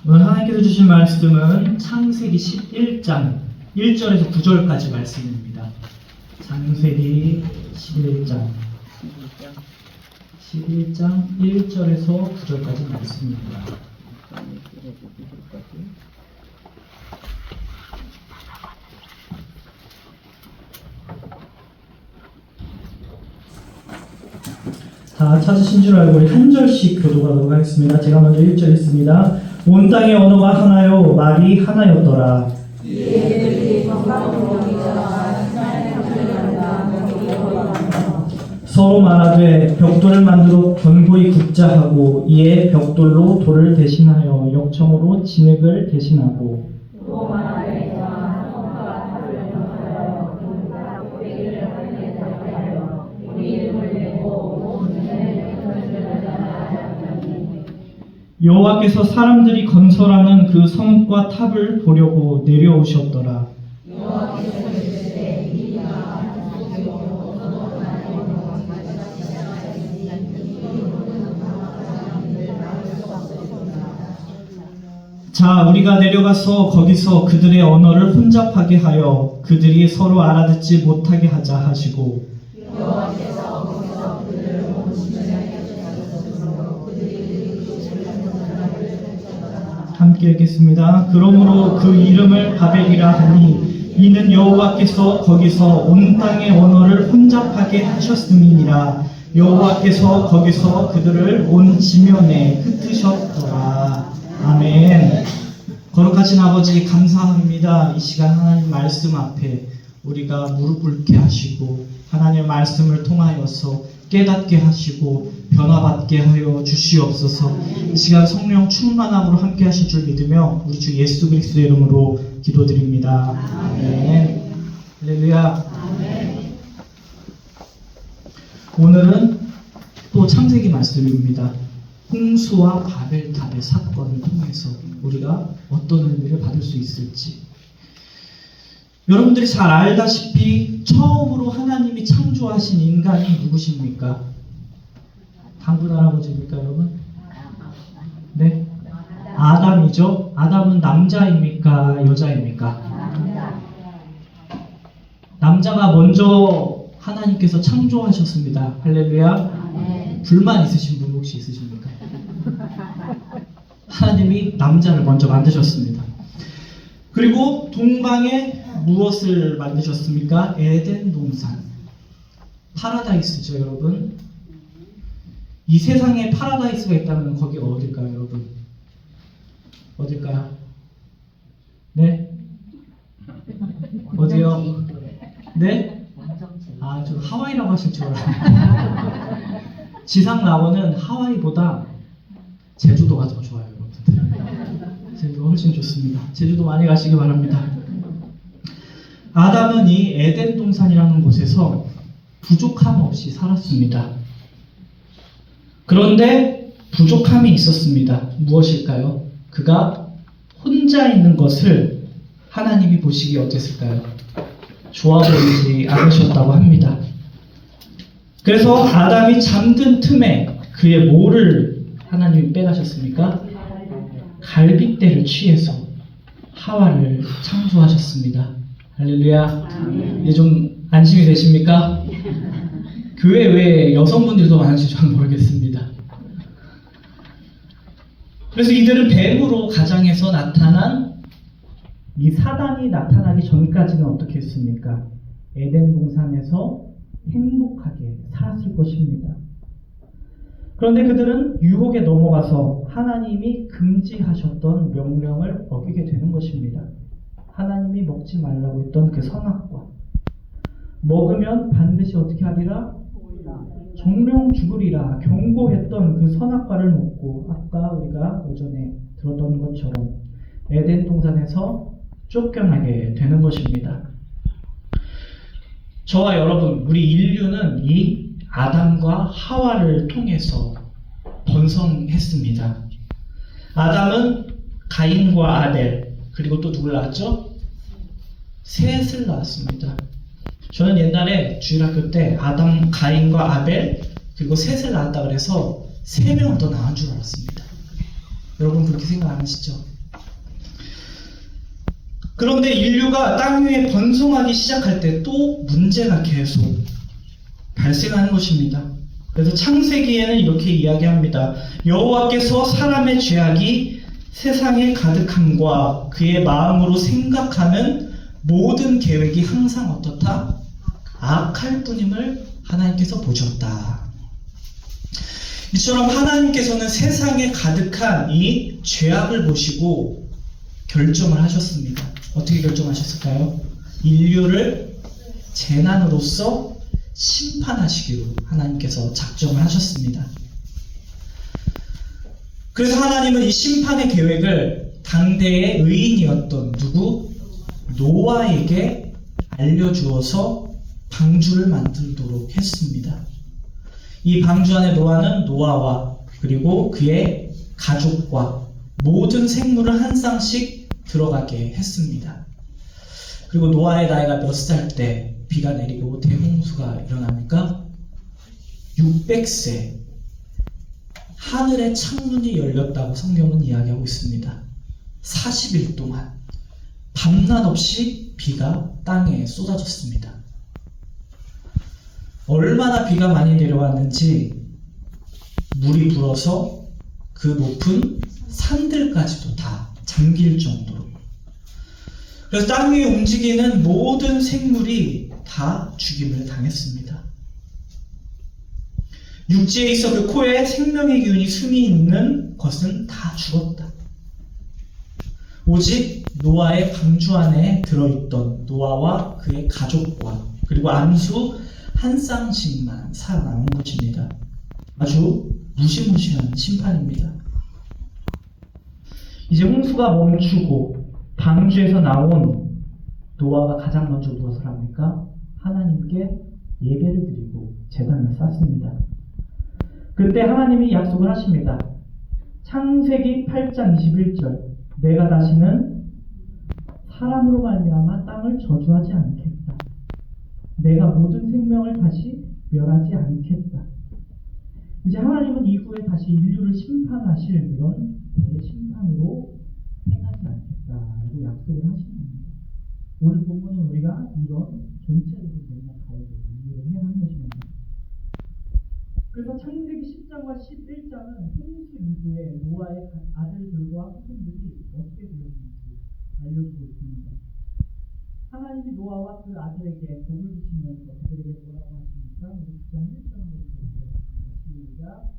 오늘 하나님께서 주신 말씀은 창세기 11장 1절에서 9절까지 말씀입니다. 창세기 11장 1절에서 9절까지 말씀입니다. 다 찾으신 줄 알고 우리 한 절씩 교독하도록 하겠습니다. 제가 먼저 1절 읽습니다. 온 땅의 언어가 하나요 말이 하나였더라. 서로 말하되 벽돌을 만들어 견고히 굽자 하고 이에 벽돌로 돌을 대신하여 역청으로 진흙을 대신하고 여호와께서 사람들이 건설하는 그 성과 탑을 보려고 내려오셨더라. 자, 우리가 내려가서 거기서 그들의 언어를 혼잡하게 하여 그들이 서로 알아듣지 못하게 하자 하시고 함께 읽겠습니다. 그러므로 그 이름을 바벨이라 하니 이는 여호와께서 거기서 온 땅의 언어를 혼잡하게 하셨음이니라. 여호와께서 거기서 그들을 온 지면에 흩으셨더라. 아멘. 거룩하신 아버지 감사합니다. 이 시간 하나님 말씀 앞에 우리가 무릎 꿇게 하시고 하나님의 말씀을 통하여서 깨닫게 하시고 변화받게 하여 주시옵소서. 이 시간 성령 충만함으로 함께 하실 줄 믿으며 우리 주 예수 그리스도의 이름으로 기도드립니다. 아멘. 할렐루야. 오늘은 또 창세기 말씀입니다. 홍수와 바벨탑의 사건을 통해서 우리가 어떤 의미를 받을 수 있을지. 여러분들이 잘 알다시피 처음으로 하나님이 창조하신 인간이 누구십니까? 당군 할아버지입니까, 여러분? 네? 아담이죠? 아담은 남자입니까? 여자입니까? 남자가 먼저 하나님께서 창조하셨습니다. 할렐루야. 불만 있으신 분 혹시 있으십니까? 하나님이 남자를 먼저 만드셨습니다. 그리고 동방에 무엇을 만드셨습니까? 에덴 동산. 파라다이스죠, 여러분. 이 세상에 파라다이스가 있다면 거기가 어딜까요, 여러분? 어딜까요? 네? 어디요? 네? 아, 저 하와이라고 하실 줄 알았는데. 지상 라원은 하와이보다 제주도가 더 좋아요, 여러분들. 제주도 훨씬 좋습니다. 제주도 많이 가시기 바랍니다. 아담은 이 에덴 동산이라는 곳에서 부족함 없이 살았습니다. 그런데 부족함이 있었습니다. 무엇일까요? 그가 혼자 있는 것을 하나님이 보시기에 어땠을까요? 좋아 보이지 않으셨다고 합니다. 그래서 아담이 잠든 틈에 그의 뭐를 하나님이 빼가셨습니까? 갈빗대를 취해서 하와를 창조하셨습니다. 할렐루야. 이제 좀 안심이 되십니까? 교회 왜 여성분들도 많은지 잘 모르겠습니다. 그래서 이들은 뱀으로 가장에서 나타난 이 사단이 나타나기 전까지는 어떻게 했습니까? 에덴 동산에서 행복하게 살았을 것입니다. 그런데 그들은 유혹에 넘어가서 하나님이 금지하셨던 명령을 어기게 되는 것입니다. 하나님이 먹지 말라고 했던 그 선악과. 먹으면 반드시 어떻게 하리라? 정령 죽으리라 경고했던 그 선악과를 먹고 아까 우리가 오전에 들었던 것처럼 에덴 동산에서 쫓겨나게 되는 것입니다. 저와 여러분, 우리 인류는 이 아담과 하와를 통해서 번성했습니다. 아담은 가인과 아벨, 그리고 또 누굴 낳았죠? 셋을 낳았습니다. 저는 옛날에 주일학교 때 아담, 가인과 아벨, 그리고 셋을 낳았다 그래서 3명을 더 낳은 줄 알았습니다. 여러분 그렇게 생각 안 하시죠? 그런데 인류가 땅 위에 번성하기 시작할 때 또 문제가 계속 발생하는 것입니다. 그래서 창세기에는 이렇게 이야기합니다. 여호와께서 사람의 죄악이 세상에 가득함과 그의 마음으로 생각하는 모든 계획이 항상 어떻다? 악할 뿐임을 하나님께서 보셨다. 이처럼 하나님께서는 세상에 가득한 이 죄악을 보시고 결정을 하셨습니다. 어떻게 결정하셨을까요? 인류를 재난으로서 심판하시기로 하나님께서 작정을 하셨습니다. 그래서 하나님은 이 심판의 계획을 당대의 의인이었던 누구? 노아에게 알려주어서 방주를 만들도록 했습니다. 이 방주 안에 노아는 노아와 그리고 그의 가족과 모든 생물을 한 쌍씩 들어가게 했습니다. 그리고 노아의 나이가 몇 살 때 비가 내리고 대홍수가 일어납니까? 600세. 하늘의 창문이 열렸다고 성경은 이야기하고 있습니다. 40일 동안 밤낮 없이 비가 땅에 쏟아졌습니다. 얼마나 비가 많이 내려왔는지 물이 불어서 그 높은 산들까지도 다 잠길 정도로. 그래서 땅 위에 움직이는 모든 생물이 다 죽임을 당했습니다. 육지에 있어 그 코에 생명의 기운이 숨이 있는 것은 다 죽었다. 오직 노아의 방주 안에 들어있던 노아와 그의 가족과 그리고 암수 한 쌍씩만 살아남은 것입니다. 아주 무시무시한 심판입니다. 이제 홍수가 멈추고 방주에서 나온 노아가 가장 먼저 무엇을 합니까? 하나님께 예배를 드리고 제단을 쌓습니다. 그때 하나님이 약속을 하십니다. 창세기 8장 21절 내가 다시는 사람으로 말미암아 땅을 저주하지 않겠다. 내가 모든 생명을 다시 멸하지 않겠다. 이제 하나님은 이후에 다시 인류를 심판하실 이런 대심판으로 행하지 않겠다라고 약속을 하시는 겁니다. 오늘 본문은 우리가 이런 전체적인 맥락 가운데 이해를 해야 하는 것입니다. 그래서 창세기 10장과 11장은 홍수 이후에 노아의 아들들과 후손들이 어떻게 되었는지 알려주고 있습니다. 하나님이 노아와 그 아들에게 복을 주시면서 그들에게 뭐라고 하십니까? 우리 9장 1절로 보겠습니다. 시작.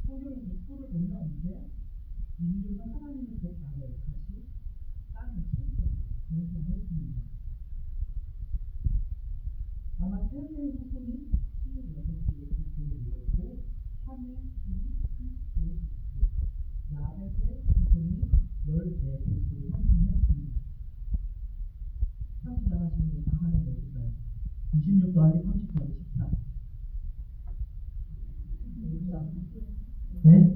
성경의 목표를 보면 이제 인류가 하나님의 복 아래 다시 땅을 채우고 했습니다. 아마 셋의 후손이 26개의 후손을 이뤘고 함의 후손이 30개의 후손, 야벳의 후손이 14개의 후손을 형성했습니다. 참시 잘하시는 분 다 하나 내볼까요? 26 더하기 30 더하기 14. 네?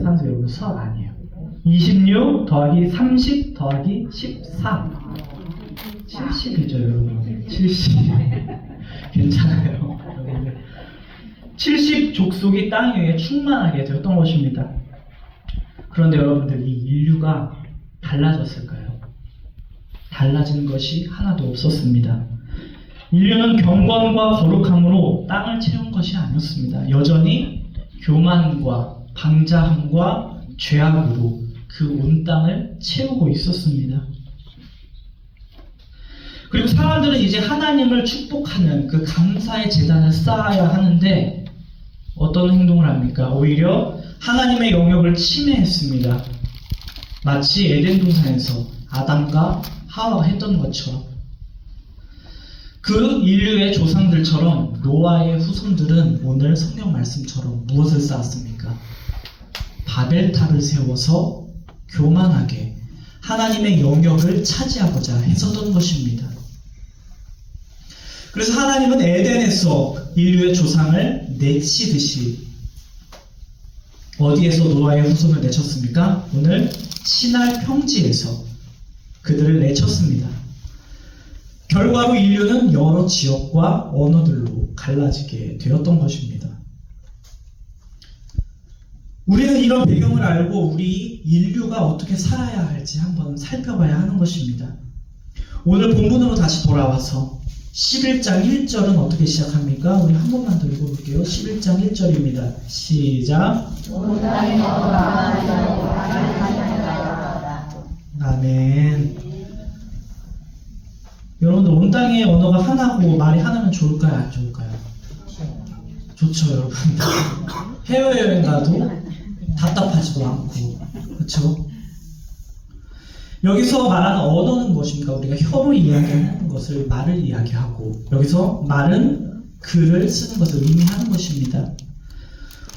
산수요. 수학 아니에요. 26 더하기 30 더하기 14. 70이죠, 여러분. 70. 괜찮아요. 70 족속이 땅 위에 충만하게 되었던 것입니다. 그런데 여러분들, 이 인류가 달라졌을까요? 달라진 것이 하나도 없었습니다. 인류는 경건과 거룩함으로 땅을 채운 것이 아니었습니다. 여전히 교만과 방자함과 죄악으로 그 온 땅을 채우고 있었습니다. 그리고 사람들은 이제 하나님을 축복하는 그 감사의 제단을 쌓아야 하는데 어떤 행동을 합니까? 오히려 하나님의 영역을 침해했습니다. 마치 에덴 동산에서 아담과 하와가 했던 것처럼. 그 인류의 조상들처럼 노아의 후손들은 오늘 성경 말씀처럼 무엇을 쌓았습니까? 바벨탑을 세워서 교만하게 하나님의 영역을 차지하고자 했었던 것입니다. 그래서 하나님은 에덴에서 인류의 조상을 내치듯이 어디에서 노아의 후손을 내쳤습니까? 오늘 시날 평지에서 그들을 내쳤습니다. 결과로 인류는 여러 지역과 언어들로 갈라지게 되었던 것입니다. 우리는 이런 배경을 알고 우리 인류가 어떻게 살아야 할지 한번 살펴봐야 하는 것입니다. 오늘 본문으로 다시 돌아와서 11장 1절은 어떻게 시작합니까? 우리 한 번만 더 읽어볼게요. 11장 1절입니다. 시작. 아멘. 여러분들 온 땅의 언어가 하나고 말이 하나면 좋을까요? 안 좋을까요? 좋죠, 여러분들. 해외여행 가도 답답하지도 않고, 그렇죠? 여기서 말하는 언어는 무엇입니까? 우리가 혀로 이야기하는 것을 말을 이야기하고, 여기서 말은 글을 쓰는 것을 의미하는 것입니다.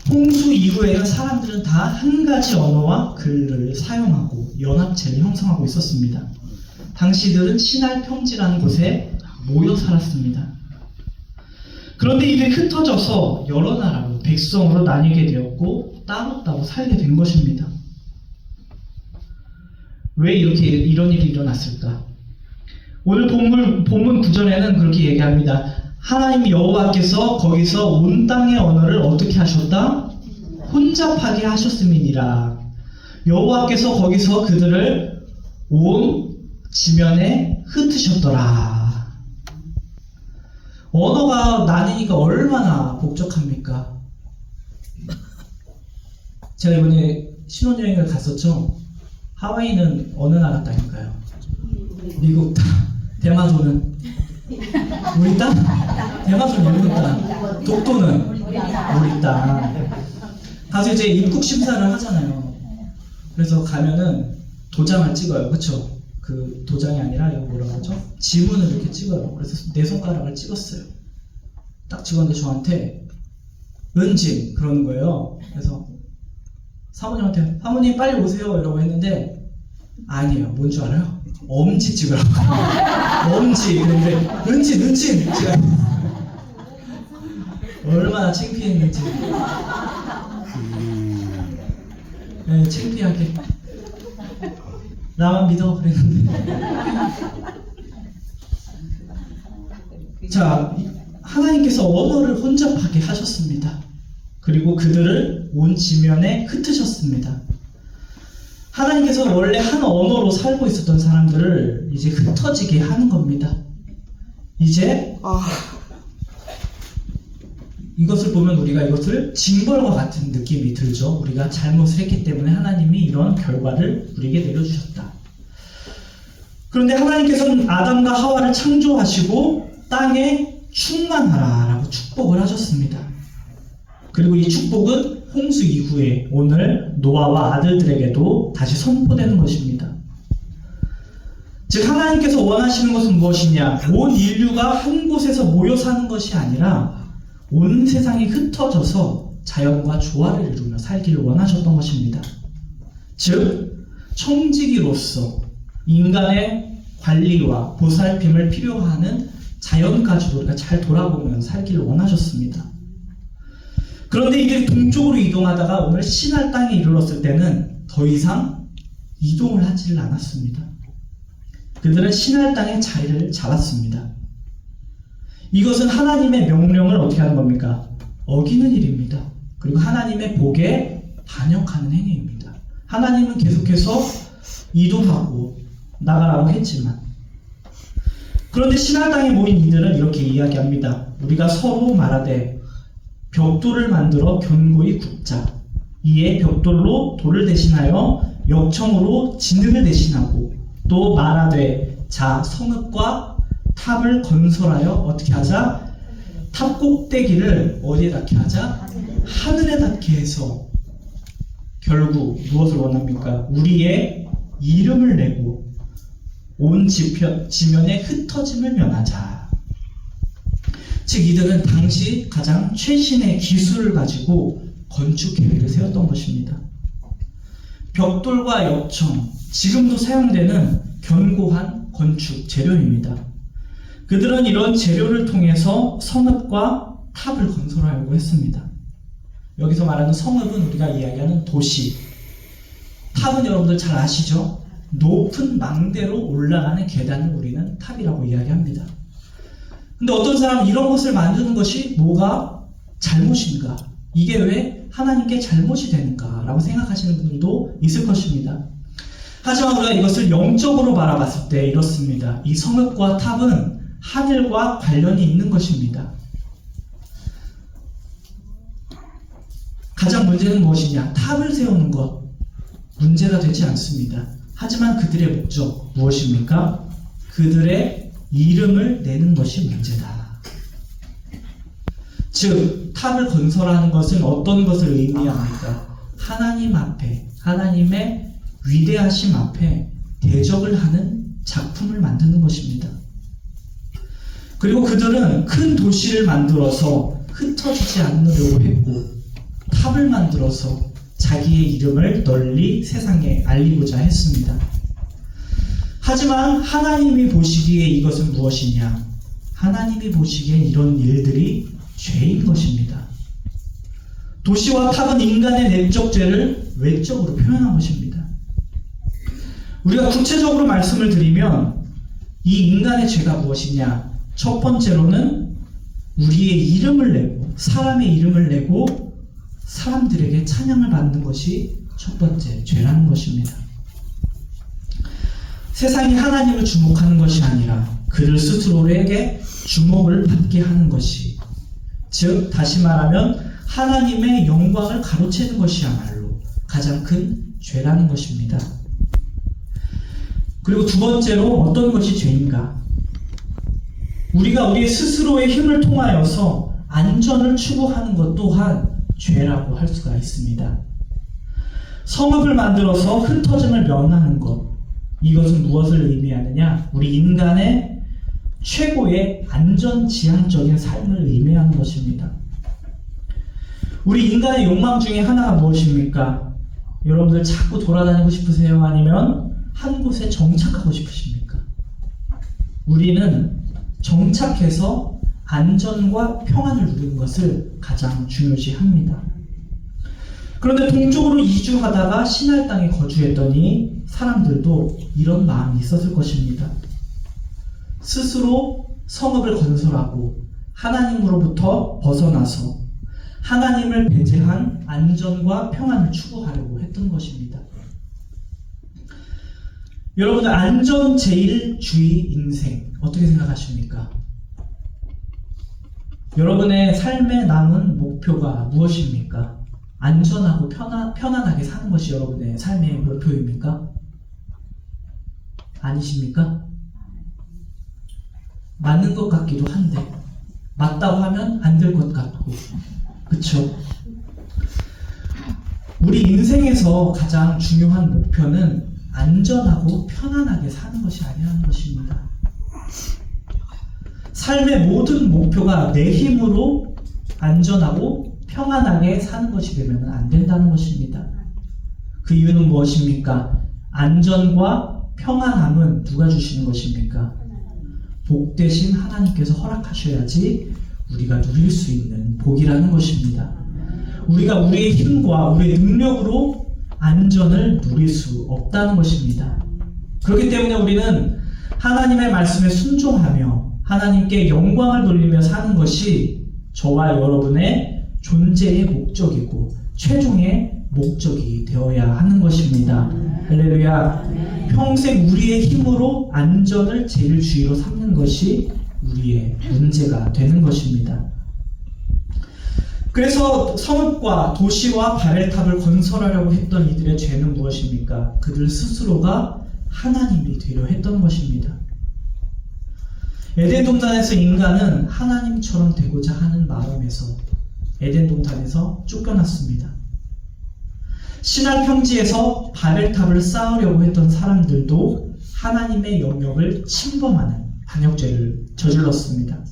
홍수 이후에는 사람들은 다 한 가지 언어와 글을 사용하고 연합체를 형성하고 있었습니다. 당시들은 시날 평지라는 곳에 모여 살았습니다. 그런데 이게 흩어져서 여러 나라로 백성으로 나뉘게 되었고 따로따로 살게 된 것입니다. 왜 이런 일이 일어났을까? 오늘 본문 9절에는 그렇게 얘기합니다. 하나님 여호와께서 거기서 온 땅의 언어를 어떻게 하셨다? 혼잡하게 하셨음이니라. 여호와께서 거기서 그들을 온 지면에 흩으셨더라. 언어가 나뉘니까 얼마나 복잡합니까? 제가 이번에 신혼여행을 갔었죠. 하와이는 어느 나라 땅일까요? 미국 땅. 대마도는 우리 땅? 대마도는 일본 땅. 독도는 우리 땅. 가서 이제 입국 심사를 하잖아요. 그래서 가면은 도장을 찍어요. 그쵸? 그 도장이 아니라 이거 뭐라고 하죠? 지문을 이렇게 찍어요. 그래서 내 손가락을 찍었어요. 딱 찍었는데 저한테 은진 그러는 거예요. 그래서 사모님한테 사모님 빨리 오세요 이러고 했는데 아니에요. 뭔 줄 알아요? 엄지 찍으라고. 엄지. 근데 은진 얼마나 창피했는지. 네, 창피하게 나만 믿어 그랬는데. 자, 하나님께서 언어를 혼잡하게 하셨습니다. 그리고 그들을 온 지면에 흩으셨습니다. 하나님께서 원래 한 언어로 살고 있었던 사람들을 이제 흩어지게 하는 겁니다. 이제 이것을 보면 우리가 이것을 징벌과 같은 느낌이 들죠. 우리가 잘못을 했기 때문에 하나님이 이런 결과를 우리에게 내려주셨다. 그런데 하나님께서는 아담과 하와를 창조하시고 땅에 충만하라 라고 축복을 하셨습니다. 그리고 이 축복은 홍수 이후에 오늘 노아와 아들들에게도 다시 선포되는 것입니다. 즉 하나님께서 원하시는 것은 무엇이냐? 온 인류가 한 곳에서 모여 사는 것이 아니라 온 세상이 흩어져서 자연과 조화를 이루며 살기를 원하셨던 것입니다. 즉 청지기로서 인간의 관리와 보살핌을 필요하는 자연까지도 우리가 잘 돌아보면 살기를 원하셨습니다. 그런데 이들이 동쪽으로 이동하다가 오늘 시날 땅에 이르렀을 때는 더 이상 이동을 하지를 않았습니다. 그들은 시날 땅에 자리를 잡았습니다. 이것은 하나님의 명령을 어떻게 하는 겁니까? 어기는 일입니다. 그리고 하나님의 복에 반역하는 행위입니다. 하나님은 계속해서 이동하고 나가라고 했지만, 그런데 시날 땅에 모인 이들은 이렇게 이야기합니다. 우리가 서로 말하되 벽돌을 만들어 견고히 굽자. 이에 벽돌로 돌을 대신하여 역청으로 진흙을 대신하고 또 말하되 자 성읍과 탑을 건설하여 어떻게 하자? 탑 꼭대기를 어디에 닿게 하자? 하늘에 닿게 해서 결국 무엇을 원합니까? 우리의 이름을 내고 온 지면에 흩어짐을 면하자. 즉 이들은 당시 가장 최신의 기술을 가지고 건축 계획을 세웠던 것입니다. 벽돌과 역청, 지금도 사용되는 견고한 건축 재료입니다. 그들은 이런 재료를 통해서 성읍과 탑을 건설하려고 했습니다. 여기서 말하는 성읍은 우리가 이야기하는 도시. 탑은 여러분들 잘 아시죠? 높은 망대로 올라가는 계단을 우리는 탑이라고 이야기합니다. 근데 어떤 사람은 이런 것을 만드는 것이 뭐가 잘못인가? 이게 왜 하나님께 잘못이 되는가? 라고 생각하시는 분들도 있을 것입니다. 하지만 우리가 이것을 영적으로 바라봤을 때 이렇습니다. 이 성읍과 탑은 하늘과 관련이 있는 것입니다. 가장 문제는 무엇이냐? 탑을 세우는 것 문제가 되지 않습니다. 하지만 그들의 목적 무엇입니까? 그들의 이름을 내는 것이 문제다. 즉 탑을 건설하는 것은 어떤 것을 의미합니까? 하나님 앞에, 하나님의 위대하심 앞에 대적을 하는 작품을 만드는 것입니다. 그리고 그들은 큰 도시를 만들어서 흩어지지 않으려고 했고, 탑을 만들어서 자기의 이름을 널리 세상에 알리고자 했습니다. 하지만 하나님이 보시기에 이것은 무엇이냐? 하나님이 보시기엔 이런 일들이 죄인 것입니다. 도시와 탑은 인간의 내적 죄를 외적으로 표현한 것입니다. 우리가 구체적으로 말씀을 드리면 이 인간의 죄가 무엇이냐? 첫 번째로는 우리의 이름을 내고, 사람의 이름을 내고 사람들에게 찬양을 받는 것이 첫 번째 죄라는 것입니다. 세상이 하나님을 주목하는 것이 아니라 그들 스스로에게 주목을 받게 하는 것이, 즉 다시 말하면 하나님의 영광을 가로채는 것이야말로 가장 큰 죄라는 것입니다. 그리고 두 번째로 어떤 것이 죄인가? 우리가 우리 스스로의 힘을 통하여서 안전을 추구하는 것 또한 죄라고 할 수가 있습니다. 성읍을 만들어서 흩어짐을 면하는 것, 이것은 무엇을 의미하느냐? 우리 인간의 최고의 안전지향적인 삶을 의미하는 것입니다. 우리 인간의 욕망 중에 하나가 무엇입니까? 여러분들 자꾸 돌아다니고 싶으세요? 아니면 한 곳에 정착하고 싶으십니까? 우리는 정착해서 안전과 평안을 누리는 것을 가장 중요시합니다. 그런데 동쪽으로 이주하다가 신할 땅에 거주했더니 사람들도 이런 마음이 있었을 것입니다. 스스로 성읍을 건설하고 하나님으로부터 벗어나서 하나님을 배제한 안전과 평안을 추구하려고 했던 것입니다. 여러분들 안전제일주의 인생 어떻게 생각하십니까? 여러분의 삶에 남은 목표가 무엇입니까? 안전하고 편안하게 사는 것이 여러분의 삶의 목표입니까? 아니십니까? 맞는 것 같기도 한데 맞다고 하면 안 될 것 같고, 그쵸? 우리 인생에서 가장 중요한 목표는 안전하고 편안하게 사는 것이 아니라는 것입니다. 삶의 모든 목표가 내 힘으로 안전하고 평안하게 사는 것이 되면 안 된다는 것입니다. 그 이유는 무엇입니까? 안전과 평안함은 누가 주시는 것입니까? 복되신 하나님께서 허락하셔야지 우리가 누릴 수 있는 복이라는 것입니다. 우리가 우리의 힘과 우리의 능력으로 안전을 누릴 수 없다는 것입니다. 그렇기 때문에 우리는 하나님의 말씀에 순종하며 하나님께 영광을 돌리며 사는 것이 저와 여러분의 존재의 목적이고 최종의 목적이 되어야 하는 것입니다. 할렐루야. 평생 우리의 힘으로 안전을 제일 주의로 삼는 것이 우리의 문제가 되는 것입니다. 그래서 성읍과 도시와 바벨탑을 건설하려고 했던 이들의 죄는 무엇입니까? 그들 스스로가 하나님이 되려 했던 것입니다. 에덴 동산에서 인간은 하나님처럼 되고자 하는 마음에서 에덴 동산에서 쫓겨났습니다. 시날 평지에서 바벨탑을 쌓으려고 했던 사람들도 하나님의 영역을 침범하는 반역죄를 저질렀습니다.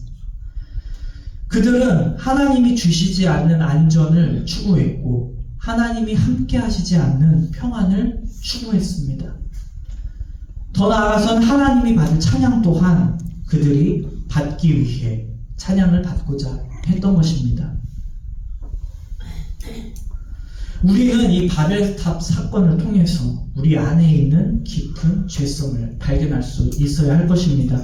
그들은 하나님이 주시지 않는 안전을 추구했고 하나님이 함께 하시지 않는 평안을 추구했습니다. 더 나아가선 하나님이 받을 찬양 또한 그들이 받기 위해 찬양을 받고자 했던 것입니다. 우리는 이 바벨탑 사건을 통해서 우리 안에 있는 깊은 죄성을 발견할 수 있어야 할 것입니다.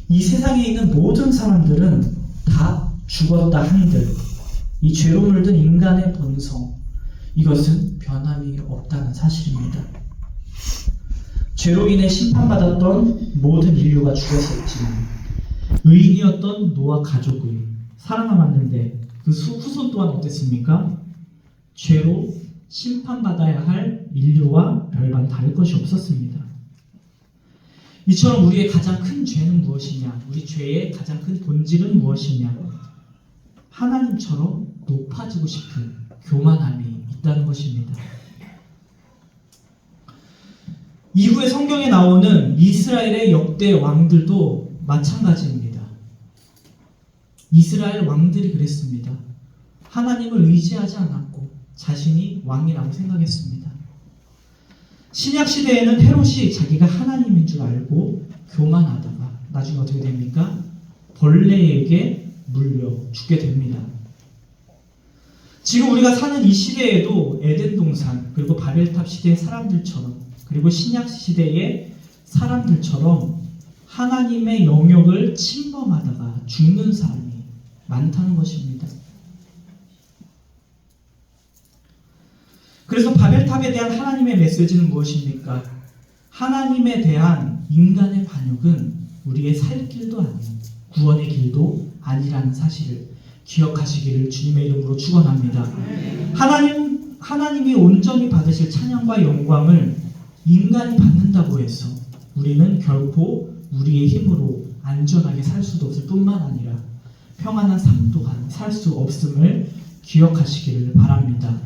이 세상에 있는 모든 사람들은 다 죽었다 한들 이 죄로 물든 인간의 본성, 이것은 변함이 없다는 사실입니다. 죄로 인해 심판받았던 모든 인류가 죽었었지만 의인이었던 노아 가족을 살아남았는데 그 후손 또한 어땠습니까? 죄로 심판받아야 할 인류와 별반 다를 것이 없었습니다. 이처럼 우리의 가장 큰 죄는 무엇이냐? 우리 죄의 가장 큰 본질은 무엇이냐? 하나님처럼 높아지고 싶은 교만함이 있다는 것입니다. 이후에 성경에 나오는 이스라엘의 역대 왕들도 마찬가지입니다. 이스라엘 왕들이 그랬습니다. 하나님을 의지하지 않았고 자신이 왕이라고 생각했습니다. 신약 시대에는 헤롯이 자기가 하나님인 줄 알고 교만하다가 나중에 어떻게 됩니까? 벌레에게 물려 죽게 됩니다. 지금 우리가 사는 이 시대에도 에덴 동산 그리고 바벨탑 시대의 사람들처럼 그리고 신약 시대의 사람들처럼 하나님의 영역을 침범하다가 죽는 사람이 많다는 것입니다. 그래서 바벨탑에 대한 하나님의 메시지는 무엇입니까? 하나님에 대한 인간의 반역은 우리의 살 길도 아닌 구원의 길도 아니라는 사실을 기억하시기를 주님의 이름으로 축원합니다. 하나님이 온전히 받으실 찬양과 영광을 인간이 받는다고 해서 우리는 결코 우리의 힘으로 안전하게 살 수도 없을 뿐만 아니라 평안한 삶 또한 살 수 없음을 기억하시기를 바랍니다.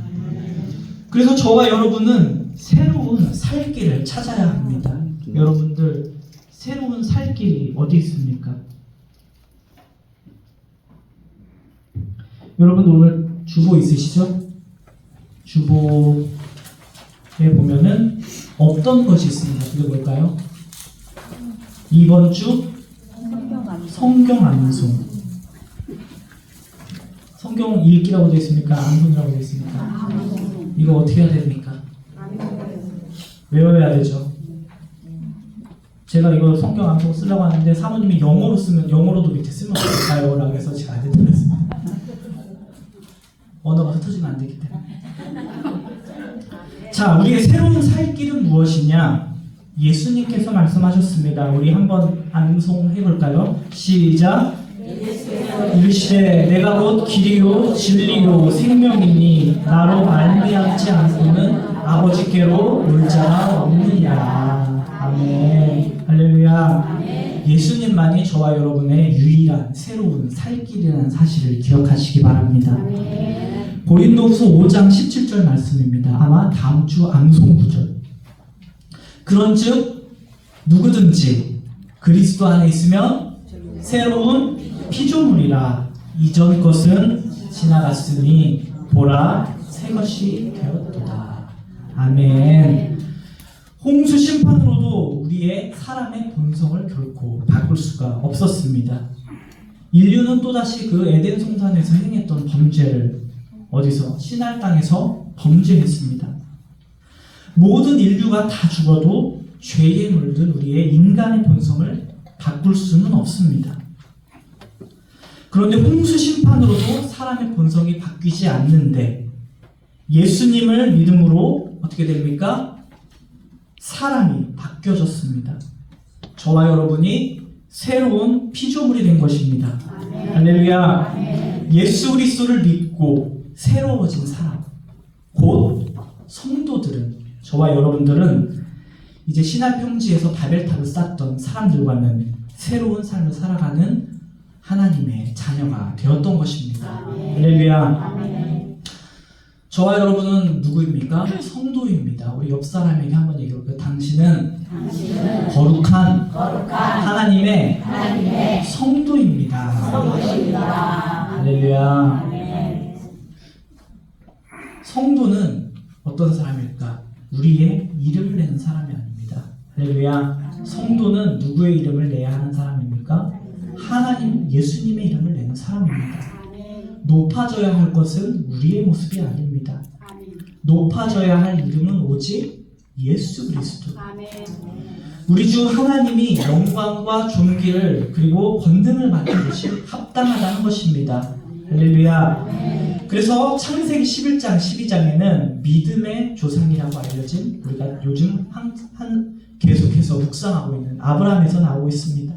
그래서 저와 여러분은 새로운 살 길을 찾아야 합니다. 여러분들 새로운 살 길이 어디 있습니까? 여러분 오늘 주보 있으시죠? 주보에 보면은 어떤 것이 있습니다. 그게 뭘까요? 이번 주 성경 암송. 성경 읽기라고 되어 있습니까? 암송이라고 되어 있습니까? 이거 어떻게 해야 됩니까? 외워야 되죠. 제가 이거 성경 암송 쓰려고 하는데 사모님이 영어로 쓰면 영어로도 밑에 쓰면 어떨까요? 라고 해서 제가 안 해드렸습니다. 언어가 흩어지면 안 되기 때문에. 자, 우리의 새로운 살 길은 무엇이냐? 예수님께서 말씀하셨습니다. 우리 한번 암송해 볼까요? 시작. 이르시되 내가 곧 길이요 진리요 생명이니 나로 말미암지 않고는 아버지께로 올 자가 없느니라. 아멘. 할렐루야. 예수님만이 저와 여러분의 유일한 새로운 살 길이라는 사실을 기억하시기 바랍니다. 고린도후서 5장 17절 말씀입니다. 아마 다음 주 암송 구절. 그런즉 누구든지 그리스도 안에 있으면 새로운 피조물이라. 이전 것은 지나갔으니 보라 새 것이 되었도다. 아멘. 홍수 심판으로도 우리의 사람의 본성을 결코 바꿀 수가 없었습니다. 인류는 또다시 그 에덴 송산에서 행했던 범죄를 어디서? 시날 땅에서 범죄했습니다. 모든 인류가 다 죽어도 죄에 물든 우리의 인간의 본성을 바꿀 수는 없습니다. 그런데 홍수 심판으로도 사람의 본성이 바뀌지 않는데 예수님을 믿음으로 어떻게 됩니까? 사람이 바뀌어졌습니다. 저와 여러분이 새로운 피조물이 된 것입니다. 할렐루야. 예수 그리스도를 믿고 새로워진 사람, 곧 성도들은, 저와 여러분들은 이제 신할 평지에서 바벨탑을 쌓던 사람들과는 새로운 삶을 살아가는 하나님의 자녀가 되었던 것입니다. 할렐루야. 저와 여러분은 누구입니까? 성도입니다. 우리 옆 사람에게 한번 얘기해볼까요? 당신은 거룩한 하나님의 성도입니다. 할렐루야. 성도는 어떤 사람일까? 우리의 이름을 내는 사람이 아닙니다. 할렐루야. 성도는 누구의 이름을 내야 하는 사람입니까? 하나님, 예수님의 이름을 내는 사람입니다. 높아져야 할 것은 우리의 모습이 아닙니다. 높아져야 할 이름은 오직 예수 그리스도. 우리 주 하나님이 영광과 존귀를 그리고 권능을 받는 것이 합당하다는 것입니다. 할렐루야. 그래서 창세기 11장 12장에는 믿음의 조상이라고 알려진, 우리가 요즘 계속해서 묵상하고 있는 아브라함에서 나오고 있습니다.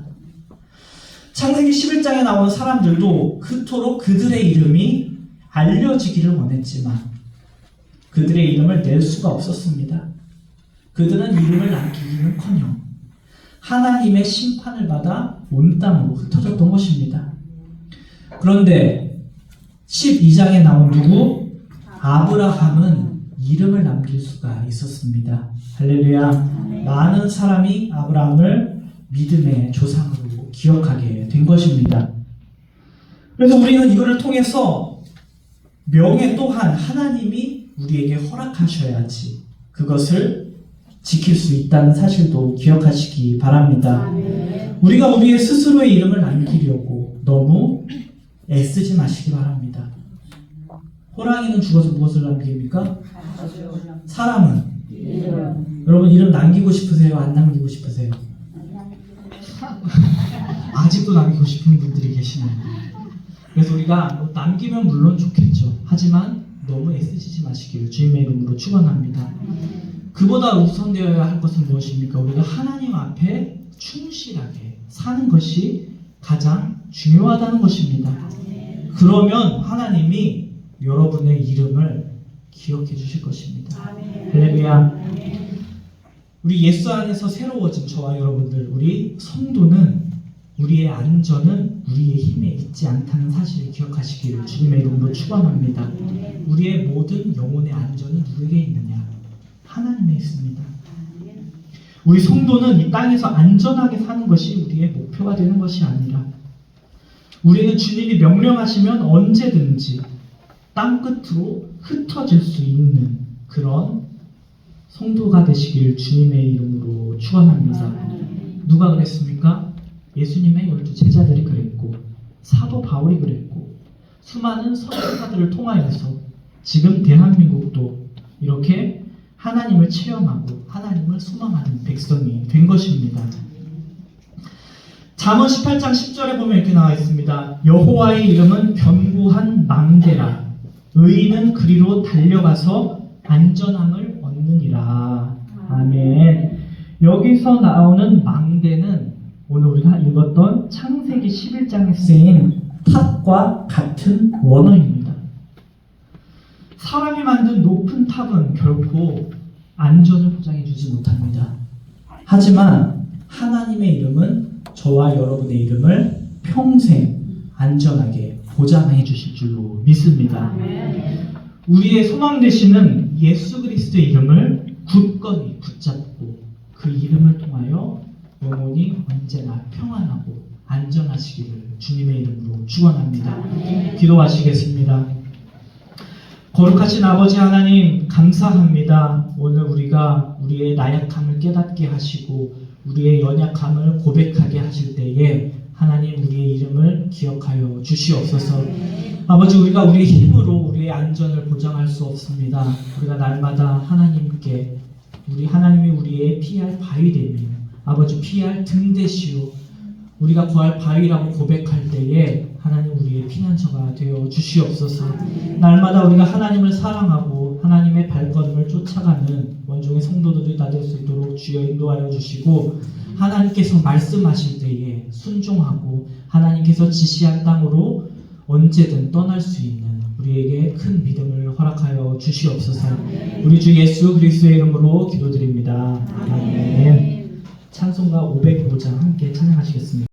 창세기 11장에 나오는 사람들도 그토록 그들의 이름이 알려지기를 원했지만 그들의 이름을 낼 수가 없었습니다. 그들은 이름을 남기기는커녕 하나님의 심판을 받아 온 땅으로 흩어졌던 것입니다. 그런데 12장에 나온 누구? 아브라함은 이름을 남길 수가 있었습니다. 할렐루야. 많은 사람이 아브라함을 믿음의 조상으로 기억하게 된 것입니다. 그래서 우리는 이거를 통해서 명예 또한 하나님이 우리에게 허락하셔야지 그것을 지킬 수 있다는 사실도 기억하시기 바랍니다. 우리가 우리의 스스로의 이름을 남기려고 너무 애쓰지 마시기 바랍니다. 호랑이는 죽어서 무엇을 남깁니까? 사람은? 여러분 이름 남기고 싶으세요? 안 남기고 싶으세요? 아직도 남기고 싶은 분들이 계시네요. 그래서 우리가 남기면 물론 좋겠죠. 하지만 너무 애쓰시지 마시기를 주님의 이름으로 축원합니다. 그보다 우선되어야 할 것은 무엇입니까? 우리가 하나님 앞에 충실하게 사는 것이 가장 중요하다는 것입니다. 그러면 하나님이 여러분의 이름을 기억해 주실 것입니다. 할렐루야. 우리 예수 안에서 새로워진 저와 여러분들, 우리 성도는 우리의 안전은 우리의 힘에 있지 않다는 사실을 기억하시기를 주님의 이름으로 축원합니다. 우리의 모든 영혼의 안전은 누구에게 있느냐? 하나님에 있습니다. 우리 성도는 이 땅에서 안전하게 사는 것이 우리의 목표가 되는 것이 아니라 우리는 주님이 명령하시면 언제든지 땅끝으로 흩어질 수 있는 그런 성도가 되시길 주님의 이름으로 축원합니다. 누가 그랬습니까? 예수님의 12 제자들이 그랬고 사도 바울이 그랬고 수많은 선지자들을 통하여서 지금 대한민국도 이렇게 하나님을 체험하고 하나님을 소망하는 백성이 된 것입니다. 잠언 18장 10절에 보면 이렇게 나와 있습니다. 여호와의 이름은 견고한 망대라. 의인은 그리로 달려가서 안전함을 얻느니라. 아멘. 여기서 나오는 망대는 오늘 우리가 읽었던 창세기 11장에 쓰인 탑과 같은 원어입니다. 사람이 만든 높은 탑은 결코 안전을 보장해 주지 못합니다. 하지만 하나님의 이름은 저와 여러분의 이름을 평생 안전하게 보장해 주실 줄로 믿습니다. 우리의 소망 되시는 예수 그리스도의 이름을 굳건히 붙잡고 그 이름을 통하여 영혼이 언제나 평안하고 안전하시기를 주님의 이름으로 축원합니다. 기도하시겠습니다. 거룩하신 아버지 하나님 감사합니다. 오늘 우리가 우리의 나약함을 깨닫게 하시고 우리의 연약함을 고백하게 하실 때에 하나님 우리의 이름을 기억하여 주시옵소서. 아버지 우리가 우리의 힘으로 우리의 안전을 보장할 수 없습니다. 우리가 날마다 하나님께 하나님이 우리의 피할 바위 되며 아버지 피할 등 되시오 우리가 구할 바위라고 고백할 때에 하나님 우리의 피난처가 되어 주시옵소서. 날마다 우리가 하나님을 사랑하고 하나님의 발걸음을 쫓아가는 원종의 성도들이 다 될 수 있도록 주여 인도하여 주시고 하나님께서 말씀하실 때에 순종하고 하나님께서 지시한 땅으로 언제든 떠날 수 있는 우리에게 큰 믿음을 허락하여 주시옵소서. 우리 주 예수 그리스도의 이름으로 기도드립니다. 아멘. 찬송가 505장 함께 찬양하시겠습니다.